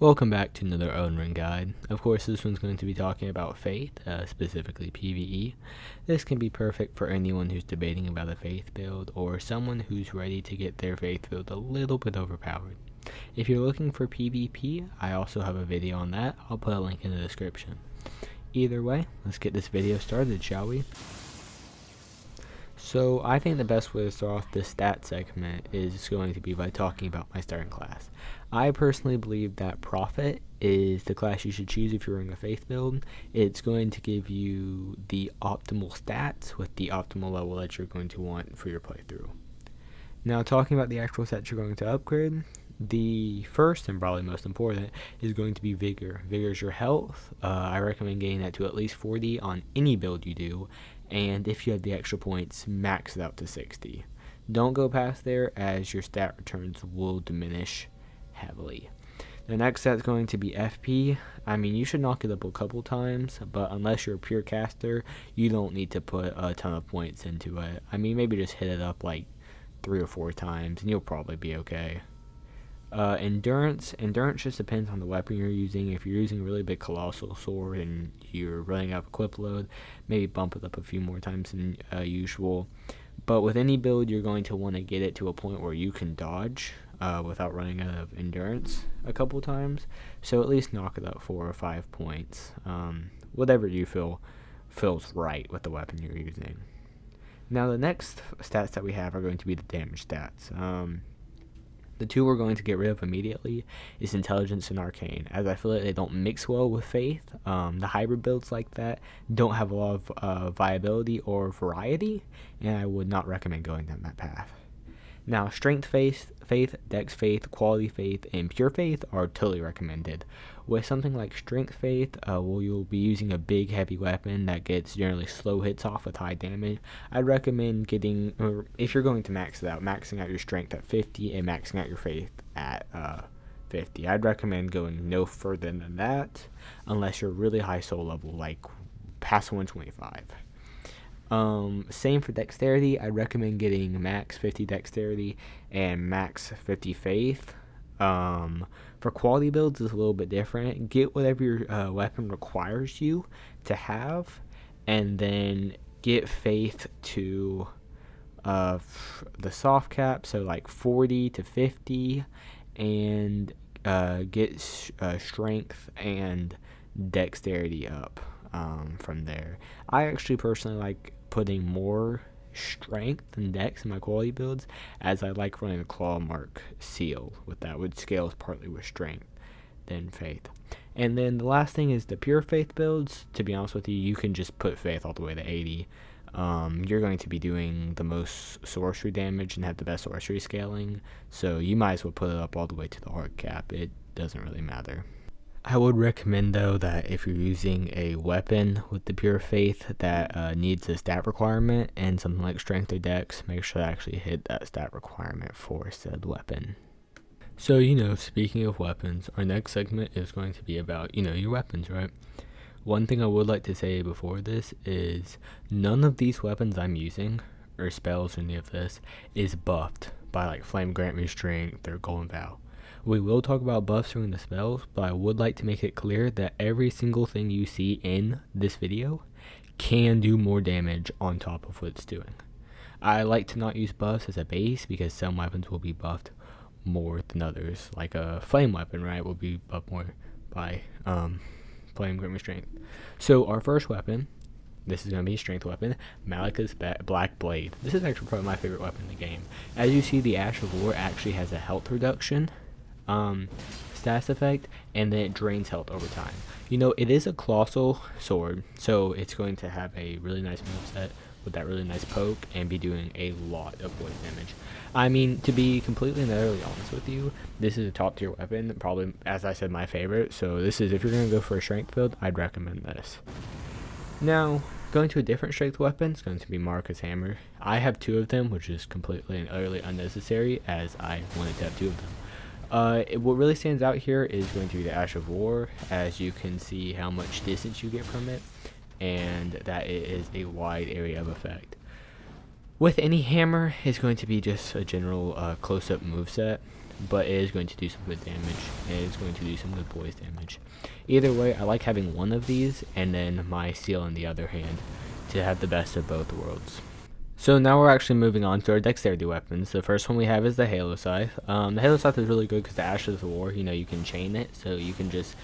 Welcome back to another EldenRing guide. Of course, this one's going to be talking about Faith, specifically PVE. This can be perfect for anyone who's debating about a Faith build, or someone who's ready to get their Faith build a little bit overpowered. If you're looking for PvP, I also have a video on that. I'll put a link in the description. Either way, let's get this video started, shall we? So I think the best way to start off this stat segment is going to be by talking about my starting class. I personally believe that Prophet is the class you should choose if you're in a Faith build. It's going to give you the optimal stats with the optimal level that you're going to want for your playthrough. Now, talking about the actual stats you're going to upgrade, the first and probably most important is going to be Vigor. Vigor is your health. I recommend getting that to at least 40 on any build you do, and if you have the extra points, max it out to 60. Don't go past there, as your stat returns will diminish heavily. The next stat is going to be FP. I mean, you should knock it up a couple times, but unless you're a pure caster, you don't need to put a ton of points into it. I mean, maybe just hit it up like 3 or 4 times, and you'll probably be okay. Endurance just depends on the weapon you're using. If you're using a really big colossal sword and you're running out of equip load, maybe bump it up a few more times than usual. But with any build, you're going to want to get it to a point where you can dodge without running out of endurance a couple times. So at least knock it up 4 or 5 points. Whatever you feels right with the weapon you're using. Now the next stats that we have are going to be the damage stats. The two we're going to get rid of immediately is Intelligence and Arcane, as I feel like they don't mix well with Faith. The hybrid builds like that don't have a lot of viability or variety, and I would not recommend going down that path. Now, Strength Faith, Dex Faith, Quality Faith, and Pure Faith are totally recommended. With something like Strength Faith, you'll be using a big heavy weapon that gets generally slow hits off with high damage. I'd recommend if you're going to max it out, maxing out your Strength at 50 and maxing out your Faith at 50. I'd recommend going no further than that, unless you're really high soul level, like past 125. Same for Dexterity. I recommend getting max 50 Dexterity and max 50 Faith. For quality builds, it's a little bit different. Get whatever your weapon requires you to have, and then get Faith to the soft cap, so like 40 to 50, and get Strength and Dexterity up from there. I actually personally like putting more Strength and Dex in my quality builds, as I like running a Claw Mark seal with that, which scales partly with Strength than Faith. And then the last thing is the Pure Faith builds. To be honest with you, you can just put Faith all the way to 80. You're going to be doing the most sorcery damage and have the best sorcery scaling, so you might as well put it up all the way to the hard cap. It doesn't really matter. I would recommend, though, that if you're using a weapon with the Pure Faith that needs a stat requirement and something like Strength or Dex, make sure to actually hit that stat requirement for said weapon. So, speaking of weapons, our next segment is going to be about, your weapons, right? One thing I would like to say before this is none of these weapons I'm using, or spells or any of this, is buffed by like Flame Grant Me Strength or Golden Vow. We will talk about buffs during the spells, but I would like to make it clear that every single thing you see in this video can do more damage on top of what it's doing. I like to not use buffs as a base because some weapons will be buffed more than others. Like a flame weapon, right, will be buffed more by Flame Grant Me Strength. So our first weapon, this is going to be a strength weapon, Malika's Black Blade. This is actually probably my favorite weapon in the game. As you see, the Ash of War actually has a health reduction status effect, and then it drains health over time. It is a colossal sword, so it's going to have a really nice moveset with that really nice poke and be doing a lot of voice damage. I mean, to be completely and utterly honest with you, this is a top tier weapon, probably, as I said, my favorite. So this is, if you're going to go for a strength build, I'd recommend this. Now, going to a different strength weapon is going to be Marika's Hammer. I have 2 of them, which is completely and utterly unnecessary, as I wanted to have 2 of them. What really stands out here is going to be the Ash of War, as you can see how much distance you get from it, and that it is a wide area of effect. With any hammer, it's going to be just a general close-up moveset. but it is going to do some good damage. It is going to do some good poise damage. Either way, I like having one of these and then my seal in the other hand to have the best of both worlds. So now we're actually moving on to our dexterity weapons. The first one we have is the Halo Scythe. The Halo Scythe is really good because the Ashes of War, you can chain it, so you can just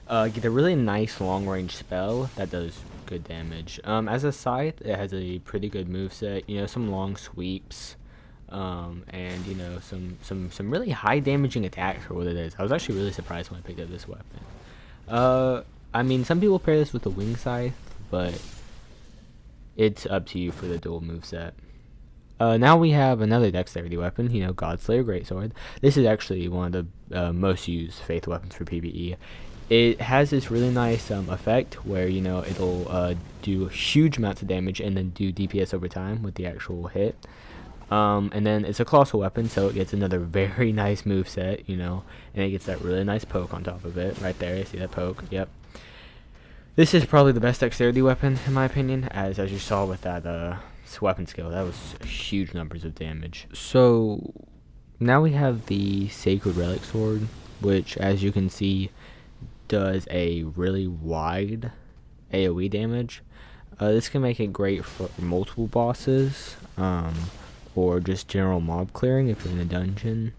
get a really nice long range spell that does good damage. As a scythe, it has a pretty good moveset, some long sweeps, and some really high damaging attacks for what it is. I was actually really surprised when I picked up this weapon. I mean, some people pair this with the Wing Scythe, but it's up to you for the dual moveset. Now we have another dexterity weapon, Godslayer Greatsword. This is actually one of the most used faith weapons for PvE. It has this really nice effect where, it'll do huge amounts of damage and then do DPS over time with the actual hit. And then it's a colossal weapon, so it gets another very nice moveset, and it gets that really nice poke on top of it. Right there, see that poke? Yep. This is probably the best dexterity weapon, in my opinion, as you saw with that weapon skill. That was huge numbers of damage. So, now we have the Sacred Relic Sword, which, as you can see, does a really wide AoE damage. This can make it great for multiple bosses, or just general mob clearing if you're in a dungeon.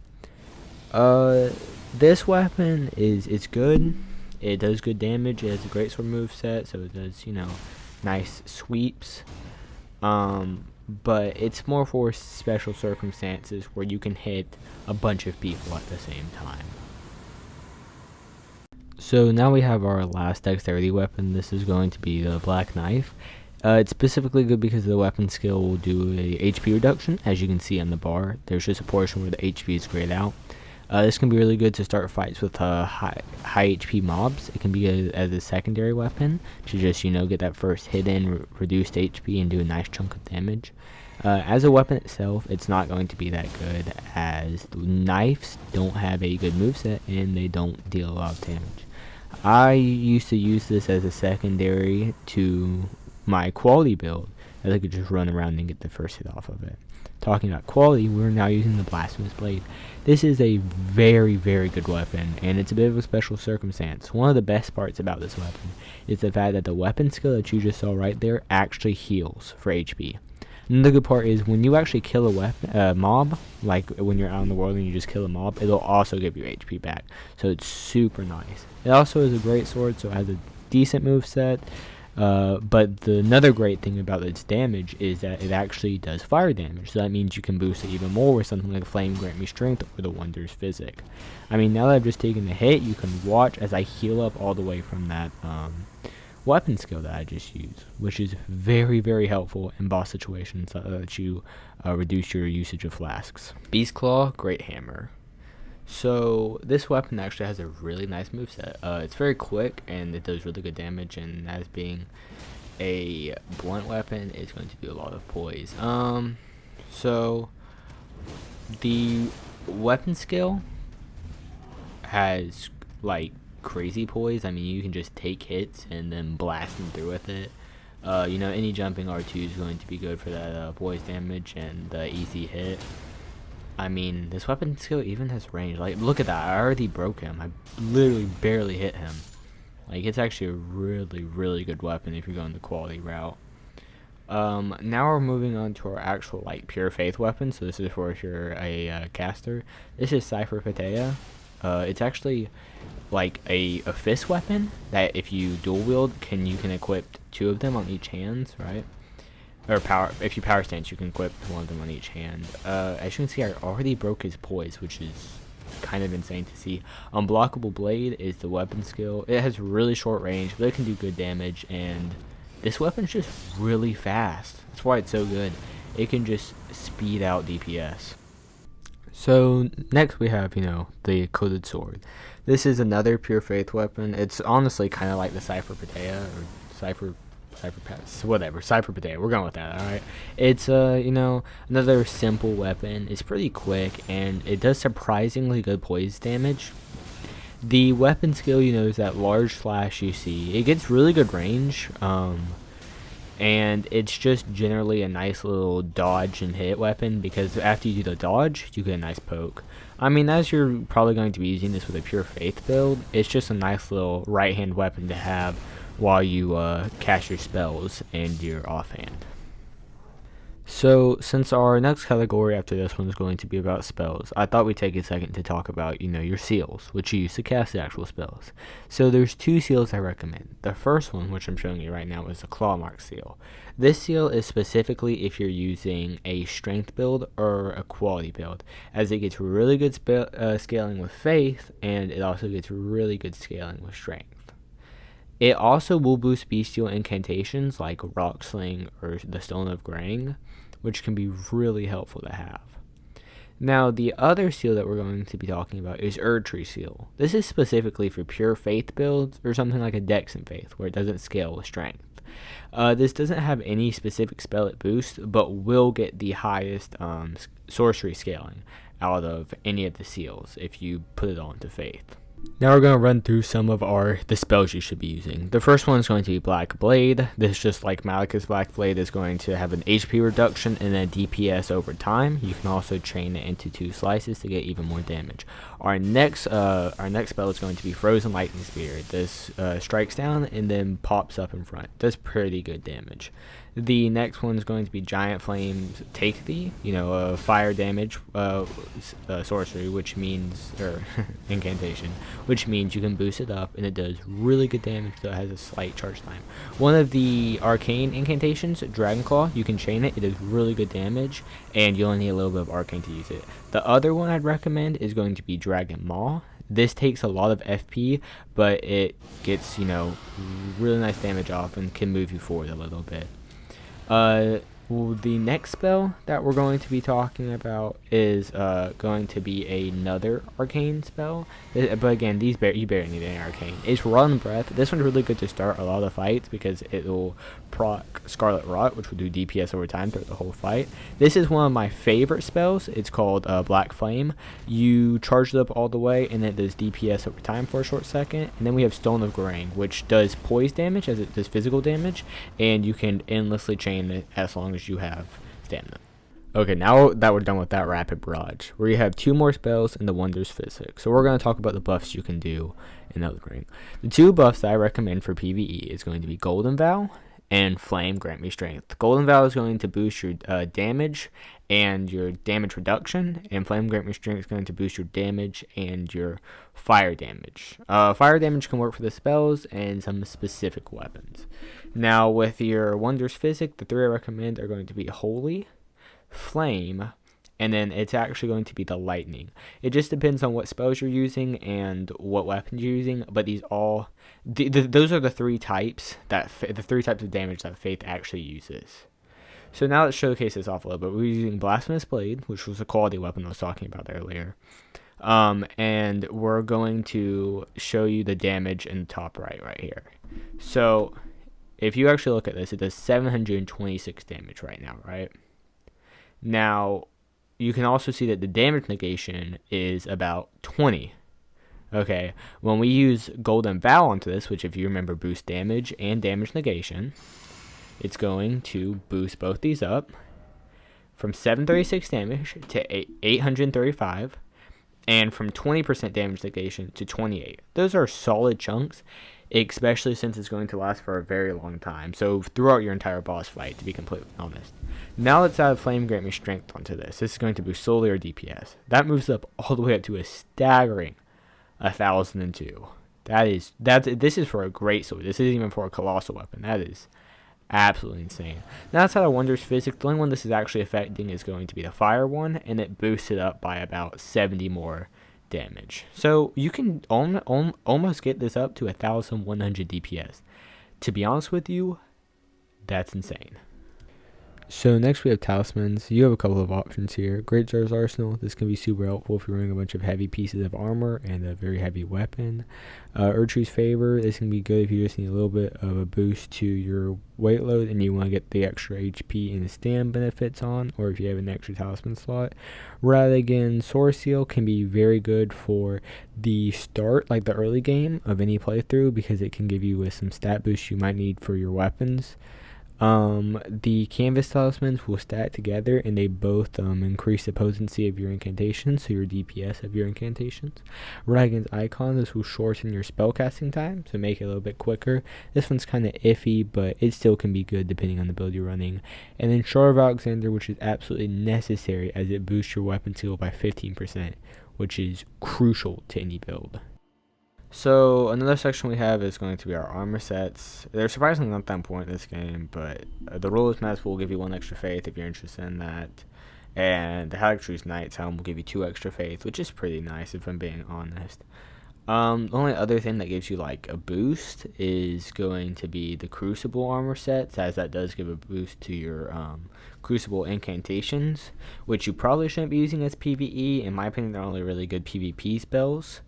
This weapon it's good. It does good damage. It has a great sword moveset, so it does, nice sweeps. But it's more for special circumstances where you can hit a bunch of people at the same time. So now we have our last dexterity weapon. This is going to be the Black Knife. It's specifically good because the weapon skill will do a HP reduction. As you can see on the bar, there's just a portion where the HP is grayed out. This can be really good to start fights with high HP mobs. It can be as a secondary weapon to just, get that first hit in, reduced HP, and do a nice chunk of damage. As a weapon itself, it's not going to be that good, as the knives don't have a good moveset and they don't deal a lot of damage. I used to use this as a secondary to my quality build, as I could just run around and get the first hit off of it. Talking about quality, we're now using the Blasphemous Blade. This is a very, very good weapon, and it's a bit of a special circumstance. One of the best parts about this weapon is the fact that the weapon skill that you just saw right there actually heals for HP. And the good part is when you actually kill a mob, like when you're out in the world and you just kill a mob, it'll also give you HP back. So it's super nice. It also is a great sword, so it has a decent moveset. But another great thing about its damage is that it actually does fire damage, so that means you can boost it even more with something like Flame Grant Me Strength or the Wonders Physic. I mean, now that I've just taken the hit, you can watch as I heal up all the way from that weapon skill that I just used, which is very, very helpful in boss situations that you reduce your usage of flasks. Beast Claw, Great Hammer. So this weapon actually has a really nice moveset. It's very quick and it does really good damage, and as being a blunt weapon, it's going to do a lot of poise. So the weapon skill has like crazy poise. I mean, you can just take hits and then blast them through with it. Any jumping R2 is going to be good for that poise damage and the easy hit. I mean, this weapon skill even has range. Like, look at that. I already broke him. I literally barely hit him. Like, it's actually a really, really good weapon if you're going the quality route. Now we're moving on to our actual, pure faith weapon. So this is for if you're a caster. This is Cypher Patea. It's actually, a fist weapon that if you dual wield, you can equip 2 of them on each hand, right? Or if you power stance, you can equip 1 of them on each hand. As you can see, I already broke his poise, which is kind of insane to see. Unblockable Blade is the weapon skill. It has really short range, but it can do good damage, and this weapon's just really fast. That's why it's so good. It can just speed out DPS. So next we have, the Coated Sword. This is another pure faith weapon. It's honestly kind of like the Cypher Patea, or Cypher Patea. We're going with that, alright? It's, another simple weapon. It's pretty quick, and it does surprisingly good poise damage. The weapon skill, is that large flash you see. It gets really good range. and it's just generally a nice little dodge and hit weapon, because after you do the dodge, you get a nice poke. I mean, as you're probably going to be using this with a pure faith build, it's just a nice little right hand weapon to have while you cast your spells and your offhand. So, since our next category after this one is going to be about spells, I thought we'd take a second to talk about, your seals, which you use to cast the actual spells. So there's 2 seals I recommend. The first one, which I'm showing you right now, is the Claw Mark seal. This seal is specifically if you're using a strength build or a quality build, as it gets really good scaling with faith, and it also gets really good scaling with strength. It also will boost bestial incantations like Rock Sling or the Stone of Graying, which can be really helpful to have. Now, the other seal that we're going to be talking about is Erdtree Seal. This is specifically for pure faith builds or something like a Dex and Faith, where it doesn't scale with strength. This doesn't have any specific spell it boosts, but will get the highest sorcery scaling out of any of the seals if you put it on to faith. Now we're going to run through some of the spells you should be using. The first one is going to be Black Blade. This, just like Malekith's Black Blade, is going to have an HP reduction and a DPS over time. You can also chain it into 2 slices to get even more damage. Our next spell is going to be Frozen Lightning Spear. This strikes down and then pops up in front. Does pretty good damage. The next one is going to be Giant Flames Take Thee, fire damage sorcery, which means, or incantation, which means you can boost it up, and it does really good damage, though it has a slight charge time. One of the arcane incantations, Dragon Claw, you can chain it, it does really good damage, and you only need a little bit of arcane to use it. The other one I'd recommend is going to be Dragon Maw. This takes a lot of FP, but it gets, really nice damage off and can move you forward a little bit. The next spell that we're going to be talking about is going to be another arcane spell, but again, you barely need any arcane. It's Run Breath. This one's really good to start a lot of fights because it will proc Scarlet Rot, which will do DPS over time throughout the whole fight. This is one of my favorite spells. It's called Black Flame. You charge it up all the way, and it does DPS over time for a short second. And then we have Stone of Graying, which does poise damage as it does physical damage, and you can endlessly chain it as long as you have stamina. Okay, now that we're done with that rapid barrage, we have 2 more spells in the Wonders Physics. So we're going to talk about the buffs you can do in Elden Ring. The 2 buffs that I recommend for PvE is going to be Golden Vow and Flame Grant Me Strength. Golden Vow is going to boost your damage and your damage reduction, and Flame Grant Me Strength is going to boost your damage and your fire damage. Fire damage can work for the spells and some specific weapons. Now, with your Wonders Physic, the 3 I recommend are going to be Holy, Flame, and then it's actually going to be the Lightning. It just depends on what spells you're using and what weapons you're using, but those are the 3 types of damage that Faith actually uses. So now let's showcase this off a little bit. We're using Blasphemous Blade, which was a quality weapon I was talking about earlier. And we're going to show you the damage in the top right here. So if you actually look at this, it does 726 damage right now, right? Now, you can also see that the damage negation is about 20. Okay, when we use Golden Vow onto this, which if you remember boosts damage and damage negation, it's going to boost both these up from 736 damage to 835, and from 20% damage negation to 28. Those are solid chunks, especially since it's going to last for a very long time. So throughout your entire boss fight, to be completely honest. Now let's add Flame Grant Me Strength onto this. This is going to boost solely our DPS. That moves up all the way up to a staggering 1,002. This is for a great sword. This isn't even for a colossal weapon. That is absolutely insane. Now that's how the Wonders Physics. The only one this is actually affecting is going to be the Fire one, and it boosts it up by about 70 more damage. So you can almost get this up to 1,100 DPS. To be honest with you, that's insane. So next we have Talismans. You have a couple of options here. Great Jar's Arsenal. This can be super helpful if you're wearing a bunch of heavy pieces of armor and a very heavy weapon. Erdtree's Favor. This can be good if you just need a little bit of a boost to your weight load and you want to get the extra HP and stam benefits on, or if you have an extra talisman slot. Radigan Sword Seal can be very good for the start, like the early game of any playthrough, because it can give you some stat boosts you might need for your weapons. The canvas talismans will stack together, and they both increase the potency of your incantations, so your DPS of your incantations. Dragon's icon, this will shorten your spellcasting time, so make it a little bit quicker. This one's kind of iffy, but it still can be good depending on the build you're running. And then Shard of Alexander, which is absolutely necessary as it boosts your weapon skill by 15%, which is crucial to any build. So another section we have is going to be our armor sets. They're surprisingly not that important in this game, but the Ruler's Mask will give you 1 extra faith if you're interested in that. And the Haligtree's Knight's Helm will give you 2 extra faith, which is pretty nice if I'm being honest. The only other thing that gives you like a boost is going to be the Crucible armor sets, as that does give a boost to your Crucible incantations, which you probably shouldn't be using as PvE. In my opinion, they're only really good PvP spells.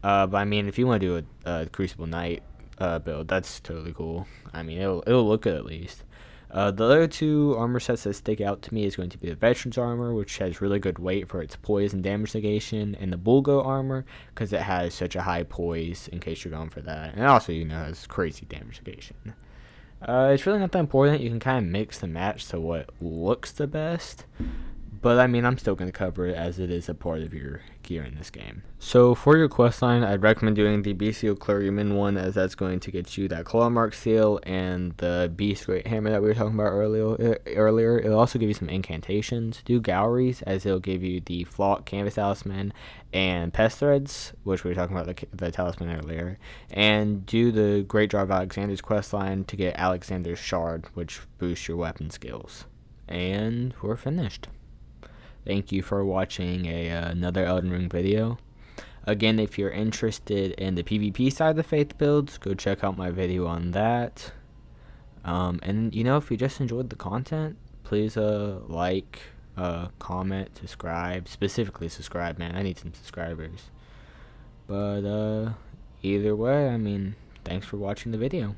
But I mean, if you want to do a Crucible Knight build, that's totally cool. I mean, it'll look good at least. The other 2 armor sets that stick out to me is going to be the Veteran's Armor, which has really good weight for its poise and damage negation, and the Bulgo Armor, because it has such a high poise in case you're going for that. And also, has crazy damage negation. It's really not that important. You can kind of mix and match to what looks the best. But I mean, I'm still going to cover it as it is a part of your gear in this game. So for your questline, I'd recommend doing the Bestial Clergyman one, as that's going to get you that Claw Mark Seal and the Beast Great Hammer that we were talking about earlier. It'll also give you some incantations. Do Galleries, as it'll give you the Flock Canvas Talisman and Pest Threads, which we were talking about the talisman earlier. And do the Great Jar of Alexander's questline to get Alexander's Shard, which boosts your weapon skills. And we're finished. Thank you for watching another Elden Ring video. Again, if you're interested in the PvP side of the Faith builds, go check out my video on that. And if you just enjoyed the content, please like, comment, subscribe. Specifically subscribe, man. I need some subscribers. But either way, I mean, thanks for watching the video.